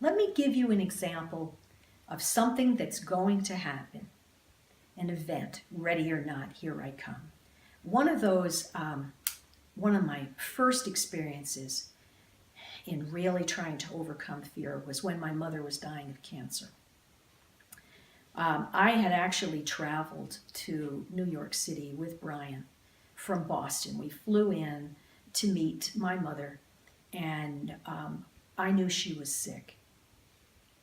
Let me give you an example of something that's going to happen. An event, ready or not, here I come. One of my first experiences in really trying to overcome fear was when my mother was dying of cancer. I had actually traveled to New York City with Brian from Boston. We flew in to meet my mother, and I knew she was sick.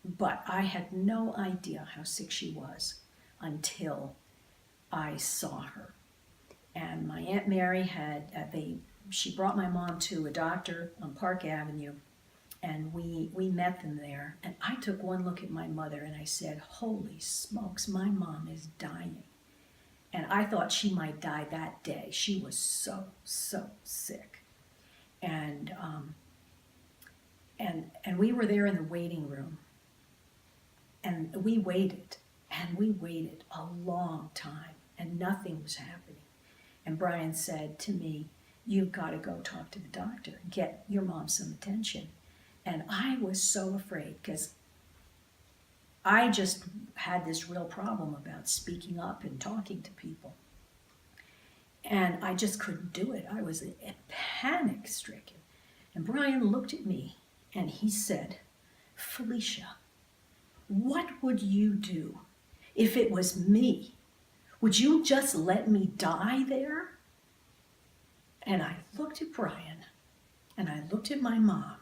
But I had no idea how sick she was until I saw her. And my Aunt Mary she brought my mom to a doctor on Park Avenue, and we met them there. And I took one look at my mother and I said, holy smokes, my mom is dying. And I thought she might die that day. She was so sick. And we were there in the waiting room. And we waited a long time, and nothing was happening. And Brian said to me, you've got to go talk to the doctor, get your mom some attention. And I was so afraid because I just had this real problem about speaking up and talking to people. And I just couldn't do it. I was panic stricken. And Brian looked at me and he said, Felicia, what would you do if it was me? Would you just let me die there? And I looked at Brian and I looked at my mom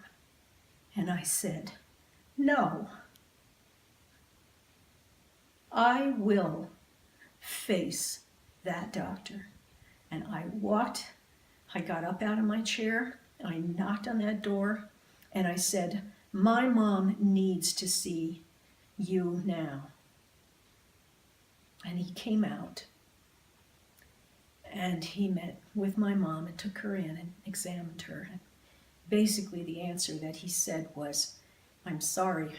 and I said, no, I will face that doctor. And I got up out of my chair, I knocked on that door, and I said, my mom needs to see you now. And he came out and he met with my mom and took her in and examined her. And basically the answer that he said was, I'm sorry,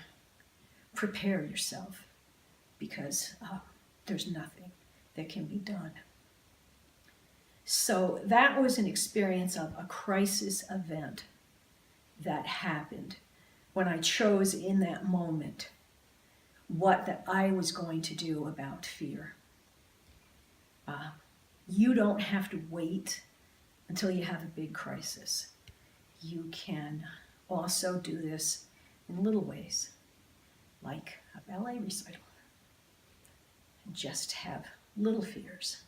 prepare yourself because there's nothing that can be done. So that was an experience of a crisis event that happened when I chose in that moment what I was going to do about fear. You don't have to wait until you have a big crisis. You can also do this in little ways, like a ballet recital. Just have little fears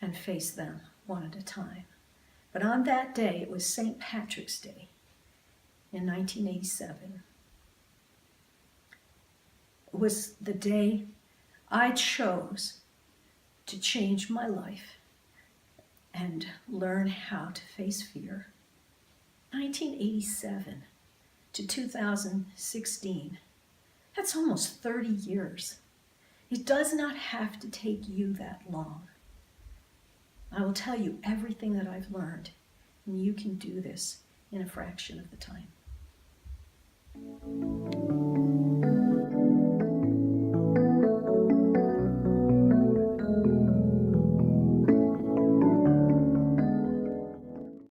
and face them one at a time. But on that day, it was St. Patrick's Day in 1987. It was the day I chose to change my life and learn how to face fear. 1987 to 2016, that's almost 30 years. It does not have to take you that long. I will tell you everything that I've learned, and you can do this in a fraction of the time.